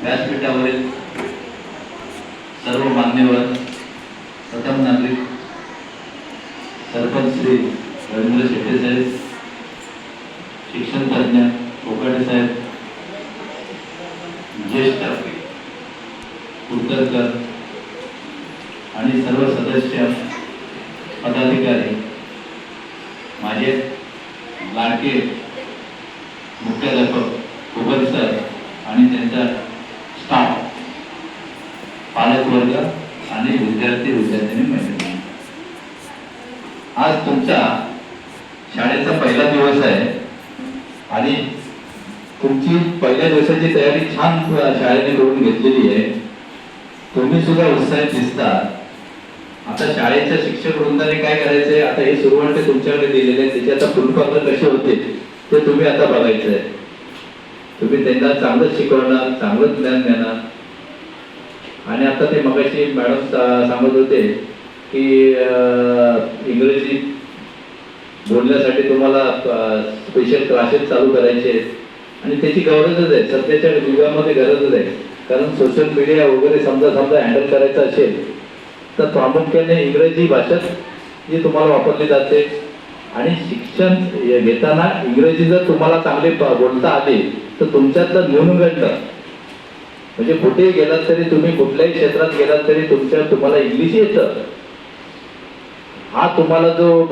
व्यासपीठावरील सर्व मान्यवर, प्रथम नागरिक, सरपंच श्री रवींद्र शेट्टे साहेब, शिक्षण तज्ञ कोकाटे साहेब, ज्येष्ठ कुलकर्णी आणि सर्व सदस्य पदाधिकारी, माझे लाडके मुख्याध्यापक कुबल सर आणि त्यांचा स्टाफ, पालकवर्ग आणि विद्यार्थी विद्यार्थिनी मैत्रिणी, आज तुमचा शाळेचा पहिला दिवस आहे आणि तुमची पहिल्या दिवसाची तयारी छान शाळेने करून घेतलेली आहे. तुम्ही सुद्धा उत्साहित दिसता. आता शाळेच्या शिक्षक वृंदाने काय करायचंय, आता हे सुरुवात तुमच्याकडे दिलेले आहे, त्याचे आता फुलपात्र कसे होते ते तुम्ही आता बघायचंय. तुम्ही त्यांना चांगलं शिकवणार, चांगलं ज्ञान देणार. आणि आता ते मगाशी मॅडम सांगत होते की इंग्रजी बोलण्यासाठी तुम्हाला स्पेशल क्लासेस चालू करायचे आणि त्याची गरजच आहे, सध्याच्या युगामध्ये गरजच आहे. कारण सोशल मीडिया वगैरे समजा हँडल करायचं असेल तर प्रामुख्याने इंग्रजी भाषेत जी तुम्हाला वापरली जाते. आणि शिक्षण घेताना इंग्रजी जर तुम्हाला चांगले बोलता आले तर तुमच्यातलं न्यूनगंड, म्हणजे कुठेही गेलात तरी, तुम्ही कुठल्याही क्षेत्रात गेलात तरी तुम्हाला इंग्लिश येतं. हा तुम्हाला जो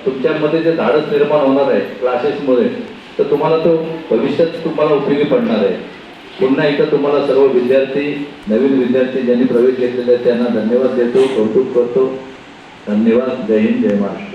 तुमच्यामध्ये जे धाडस निर्माण होणार आहे क्लासेसमुळे, तर तुम्हाला तो भविष्यात तुम्हाला उपयोगी पडणार आहे. पुन्हा एकदा तुम्हाला सर्व विद्यार्थी, नवीन विद्यार्थी ज्यांनी प्रवेश घेतलेले आहेत त्यांना धन्यवाद देतो, कौतुक करतो. धन्यवाद. जय हिंद, जय महाराष्ट्र.